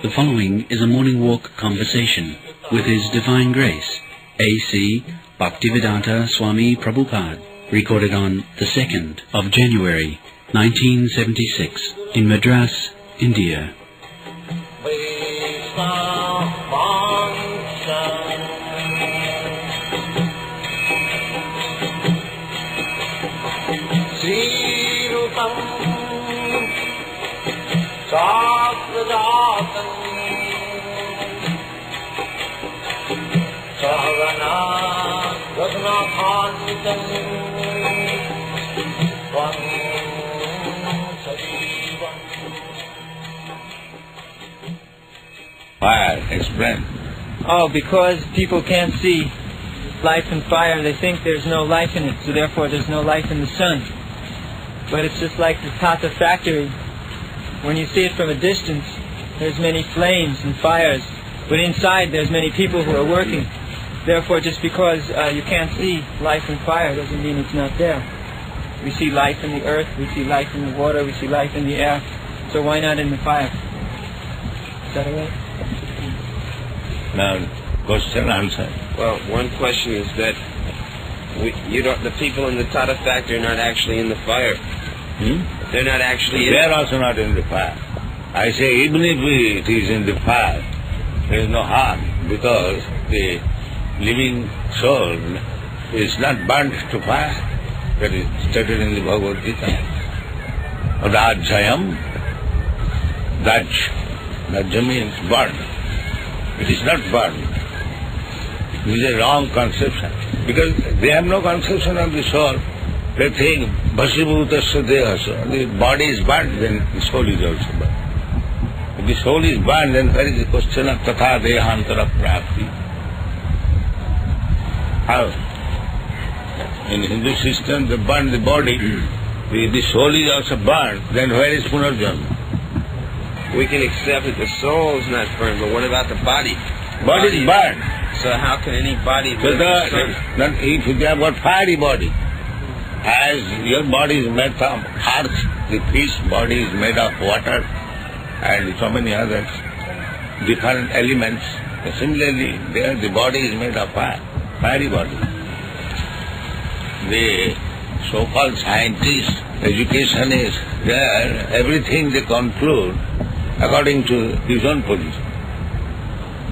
The following is a morning walk conversation with His Divine Grace, A.C. Bhaktivedanta Swami Prabhupada, recorded on the 2nd of January, 1976, in Madras, India. Fire, explain. Oh, because people can't see life in fire, they think there's no life in it, so therefore there's no life in the sun. But it's just like the Tata factory. When you see it from a distance, there's many flames and fires, but inside there's many people who are working. Therefore, just because you can't see life in fire doesn't mean it's not there. We see life in the earth, we see life in the water, we see life in the air, so why not in the fire? Is that all right? Now, question, answer. Well, one question is that the people in the Tata factory are not actually in the fire. They're not actually in They are also not in the fire. I say, even if it is in the fire, there is no harm, because the living soul is not burnt to fire. That is stated in the Bhagavad Gita. Rajayam, Rajya means burn. It is not burn. This is a wrong conception. Because they have no conception of the soul. They think, Bhasibhutasya dehasya. The body is burnt, then the soul is also burnt. If the soul is burnt, then where is the question of tatha dehantara prapti? How? In Hindu system, they burn the body. If the soul is also burnt, then where is punarjanma? We can accept that the soul is not burned, but what about the body? Body is burned. So how can any body So live in the sun? if you have got fiery body, as your body is made from earth, the fish body is made of water and so many others, different elements. Similarly, there the body is made of fire, fiery body. The so-called scientists, education is there, everything they conclude according to his own position.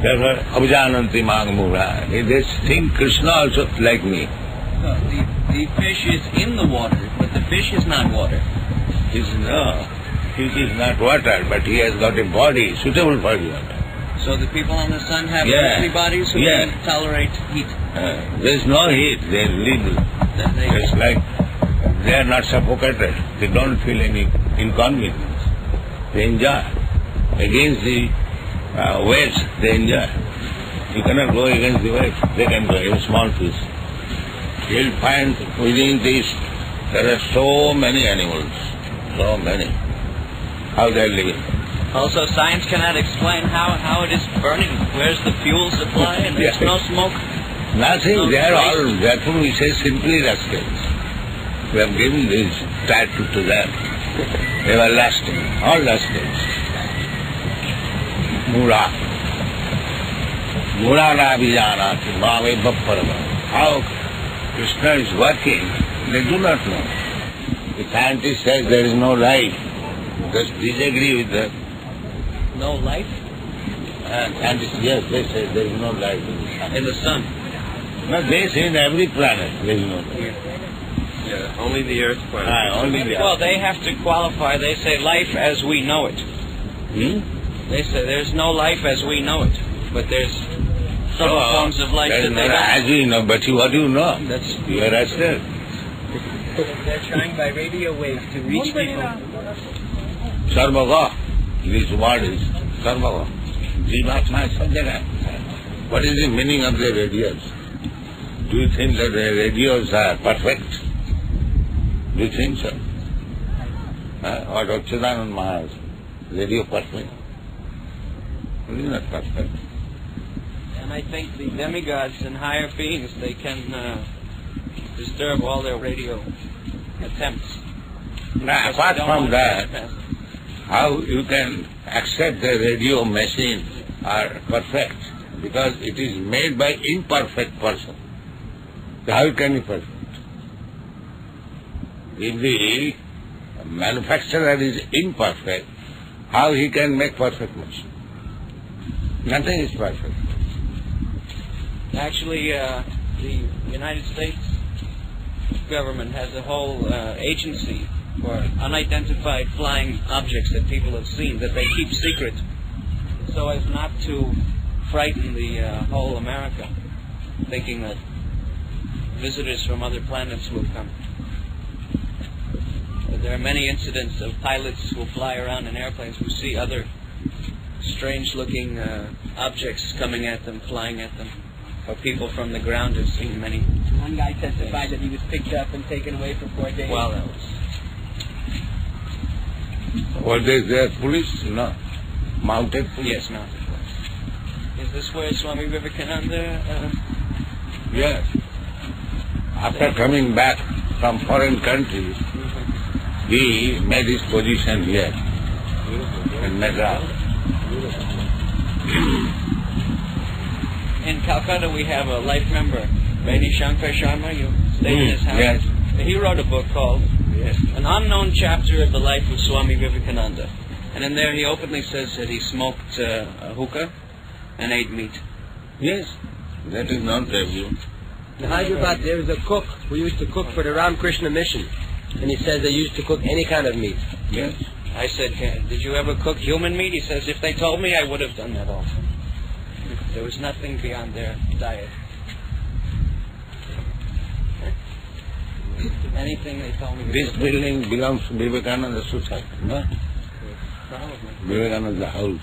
Therefore, abhijananti magamura. They think Krishna also like me. No, the fish is in the water, but the fish is not water. Fish is not water, but he has got a body suitable for the water. So the people on the sun have earthly bodies who can tolerate heat. There is no heat, they are legal. It's like they are not suffocated. They don't feel any inconvenience. They enjoy. Against the waves, they enjoy. You cannot go against the waves. They can go, even small fish. You will find within this there are so many animals, so many. How they are living. Also, science cannot explain how it is burning. Where's the fuel supply and there's no smoke? Nothing, they are all, therefore we say simply rascals. We have given this title to them. Everlasting, all rascals. Mura. Mura na vijanati, mame bapparava. How Krishna is working, they do not know. The scientist says there is no life. Just disagree with them. No life? Scientists, yes, they say there is no life in the sun. No, they say in every planet there is no life. Yeah, only the Earth planet. Only the Well, Earth. they have to qualify. They say life as we know it. They say there's no life as we know it, but there's some forms of life that they don't. As we know, but what do you know? That's You are asleep. They're trying by radio waves to reach people. Sarvaga. This word is Sarvaga. Jivatma is Sajjana. What is the meaning of the radios? Do you think that the radios are perfect? Do you think so? What Achyutanand Maharaj? Radio perfect? It is not perfect. And I think the demigods and higher beings, they can disturb all their radio attempts. Now, apart from that, how you can accept the radio machine are perfect? Because it is made by imperfect person. So how it can be perfect? If the manufacturer is imperfect, how he can make perfect machine? Nothing is perfect. Actually, the United States government has a whole agency for unidentified flying objects that people have seen that they keep secret so as not to frighten the whole America, thinking that visitors from other planets will come. But there are many incidents of pilots who fly around in airplanes who see other strange-looking objects coming at them, flying at them. Or people from the ground have seen many. One guy testified that he was picked up and taken away for 4 days. Well, that was... Were they there police? No. Mounted police? Yes, mounted police. Is this where Swami Vivekananda... Yes. After coming back from foreign countries, he made his position here in Madras. In Calcutta, we have a life member, Vaini Shankar Sharma. You stayed in his house. Yes. He wrote a book called An Unknown Chapter of the Life of Swami Vivekananda. And in there he openly says that he smoked a hookah and ate meat. Yes, that is not review. In Hyderabad, there was a cook who used to cook for the Ramakrishna mission. And he says they used to cook any kind of meat. Yes. I said, did you ever cook human meat? He says, if they told me, I would have done that also. There was nothing beyond their diet. Anything they told me. This building belongs to Vivekananda Society, no? Probably. Vivekananda house.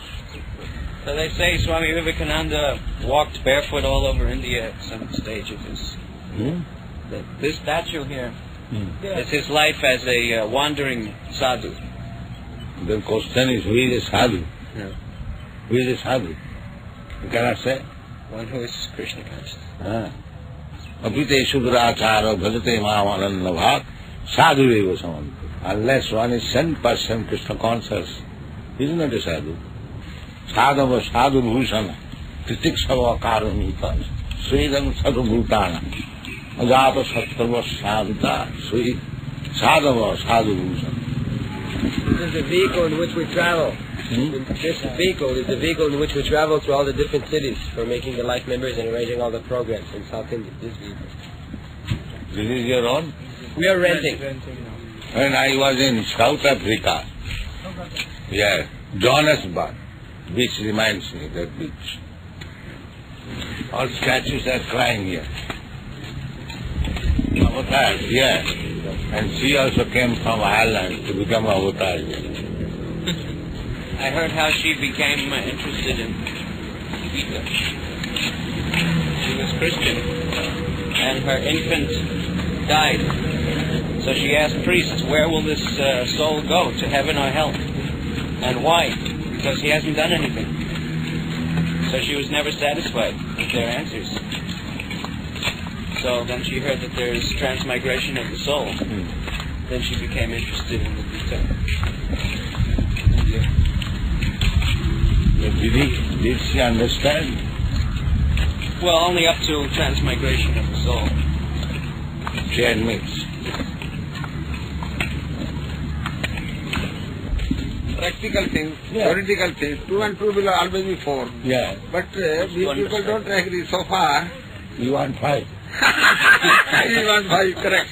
So they say Swami Vivekananda walked barefoot all over India at some stage of his... This statue here is his life as a wandering sadhu. The question is, who is a sadhu? Yeah. Who is a sadhu? You cannot say. One who is Krishna conscious. Apite sudrachara bhajate mamananda bhak sadhu eva samanta. Unless one is 100% Krishna conscious, he is not a sadhu. Sadhava sadhu bhusana titikshava karamita sridam sadhu bhutana ajata sattva sadhita sri sadhava sadhu bhusana. This is the vehicle in which we travel. This vehicle is the vehicle in which we travel to all the different cities for making the life members and arranging all the programs in South India. This vehicle. This is your own? We are renting. When I was in South Africa, Johannesburg, which reminds me, that beach. All statues are crying here. Avatar, yes. And she also came from Ireland to become Avatar here. I heard how she became interested in Gita. She was Christian, and her infant died. So she asked priests, where will this soul go, to heaven or hell? And why? Because he hasn't done anything. So she was never satisfied with their answers. So then she heard that there is transmigration of the soul. Then she became interested in the Gita. Did she understand? Well, only up to transmigration of the soul. She admits. Practical things, theoretical things, 2 and 2 will always be 4. Yeah. But these people don't agree so far. You want 5? You want 5, correct.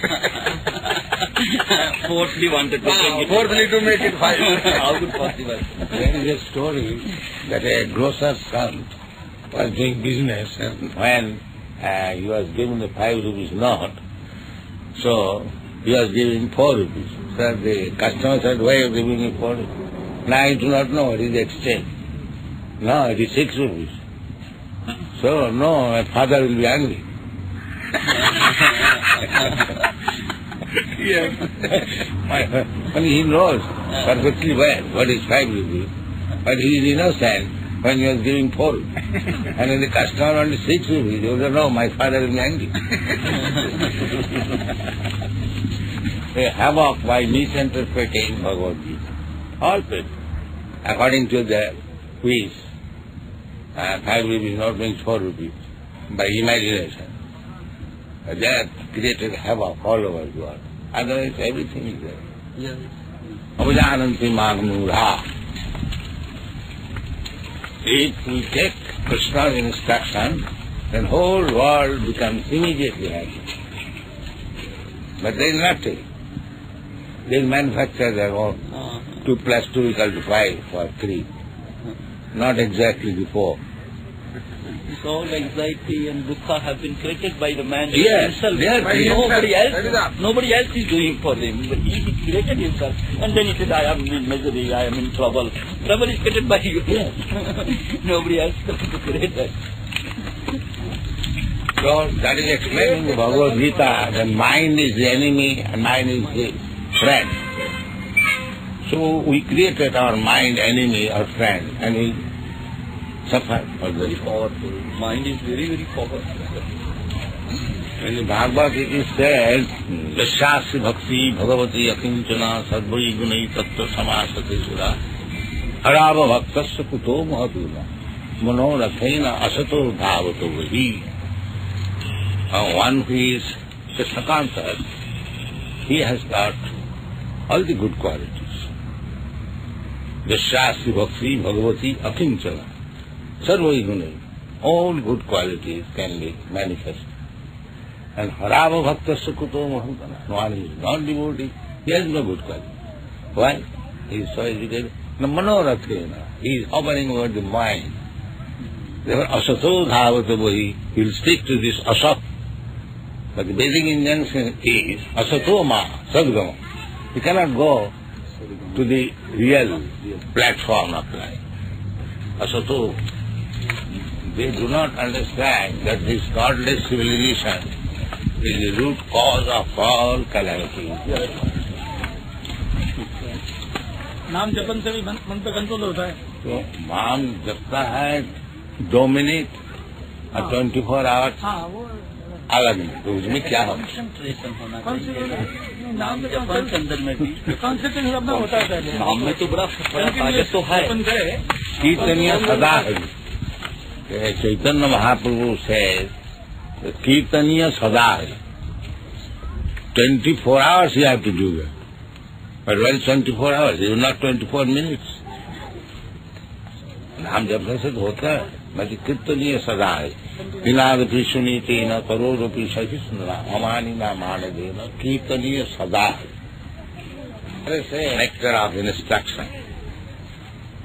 Fourthly wanted to bring it. Fourthly to make it 5. How good possible? There is a story that a grocer's son was doing business, and when he was given the 5 rupees note, so he was giving 4 rupees. So the customer said, why are you giving me 4 rupees? Now I do not know what is the exchange. No, it is 6 rupees. So, no, my father will be angry. When he knows perfectly well what is 5 rupees, but he is innocent, when he was giving 4 rupees. And if the customer only 6 rupees, he would say, no, my father will be angry. A havoc by misinterpreting Bhagavad Gita. All people, according to their wish, 5 rupees not means 4 rupees, by imagination. They have created havoc all over the world. Otherwise, everything is there. Yes. Avajananti magmura. If we take Krishna's instruction, then whole world becomes immediately happy. But they is nothing. They manufacture their own. 2 plus 2 equal to 5 for 3. Not exactly before. This all anxiety and dukkha have been created by the man Yes, himself. they are Nobody else is doing for him. But he created himself. And then he said, I am in misery, I am in trouble. Trouble is created by you. Yes. Nobody else can create that. So that is explaining the Bhagavad Gita. The mind is the enemy and mind is the friend. So we created our mind enemy or friend and we suffer for this. Very powerful. Mind is very, very powerful. In the Bhagavad it says, Yashasi bhakti bhagavati akinchana sadvai gunai tattva samasati sura harava bhaktasya kuto mahatuna manorathena asato dhavato vahi. One who is Krishna-conscious, he has got all the good qualities. Yashasi bhakti bhagavati akinchana sarvai gunai. All good qualities can be manifested. And harava bhaktasya kuto mahatuna. One is not devotee, he has no good quality. Why? He is so educated. No manorathena. He is hovering over the mind. Therefore, asato dhavato vahi. He will stick to this asat. But the basic injunction is asato ma sadgama. He cannot go to the real platform of life. Asato. They do not understand that this godless civilization is the root cause of all calamity. नाम जपन से भी मन पे control होता है. तो नाम जपता है 2 मिनट और 24 आवर्स अलग है. तो उसमें क्या हो? कंसंट्रेशन होना चाहिए. नाम जपन के अंदर में भी कंसंट्रेशन अपना होता है. नाम में तो बड़ा ताकत तो है. कीर्तनीय सदा है. चैतन्य महाप्रभु से कीर्तनीय सदा है. 24 hours you have to do that. But when 24 hours, it is not 24 minutes. नाम जपने से तो होता है. बाकी कीर्तनीय सदा है. विनादपि सुनीते न करोड़पि सखी सुनना अमानी न मान देना. कीर्तनीय सदा है. नेक्टर ऑफ इंस्ट्रक्शन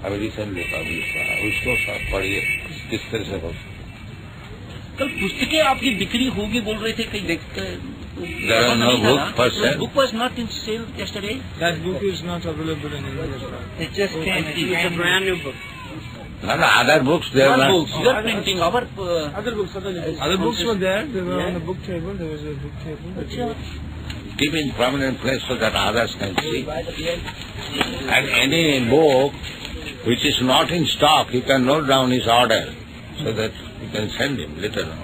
अभी रिसेंटली पब्लिश हुआ. उसको सब पढ़िए किस तरह से हो. कल पुस्तकें आपकी बिक्री होगी बोल रहे थे. कहीं देखते There are no book per sale. Book was not in sale yesterday. That book is not available in English. It just came. It's a brand new book. No, other books there Other are. books. You are printing our. Other books were there. They were on the book table. There was a book table. Keep in prominent place so that others can see. And any book which is not in stock, you can note down his order so that you can send him later on.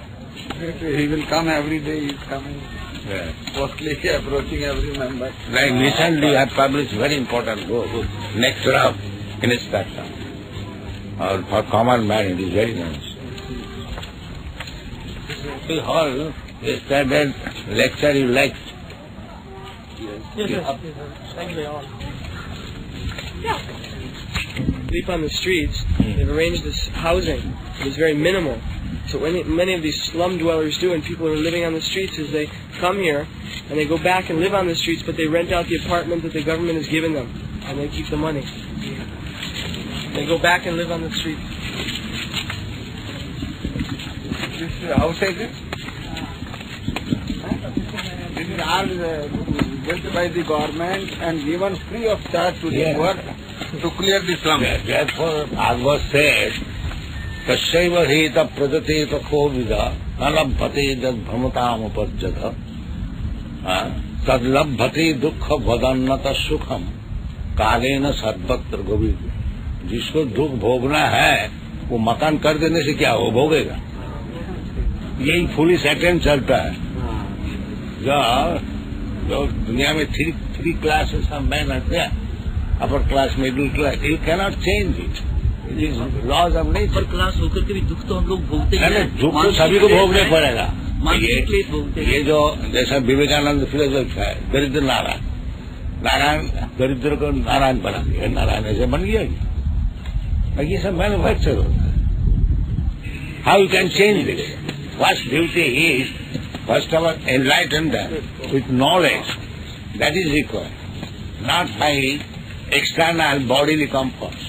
He will come every day. He is coming. Yeah. Mostly approaching every member. Like recently I have published very important book, Nectar of Instruction. Or for common man it is very nice. The whole yesterday lecture you liked. Yes. Sleep on the streets. They've arranged this housing. It's very minimal. So what many of these slum dwellers do, and people who are living on the streets, is they come here and they go back and live on the streets, but they rent out the apartment that the government has given them, and they keep the money. They go back and live on the streets. This house is it? This is all built by the government and given free of charge to the poor to clear the slum. Therefore, Bhagavad said, Tasyaiva heta pradateta kovida nalabhate jad bhamatam upajjata tad labhate dukkha vadannata sukham kalena sarvatra govid. जिसको दुख भोगना है वो मकान कर देने से क्या हो, भोगेगा। यही फुलिश अटेम्प्ट चलता है। जो दुनिया में three classes of man are there, upper class, middle class, you cannot change it, it is laws of nature. Upper class होकर के भी दुख तो हम लोग भोगते हैं। दुख तो सभी को भोगने पड़ेगा। ये जो जैसा विवेकानंद फिलोसफी है, दरिद्र नारायण, नारायण दरिद्र को नारायण बना दिया, नारायण ऐसे बन गया। ये सब मैन्युफैक्चर होता है। How you can change this? First duty is first of all enlighten with knowledge, that is required, not by external bodily comforts.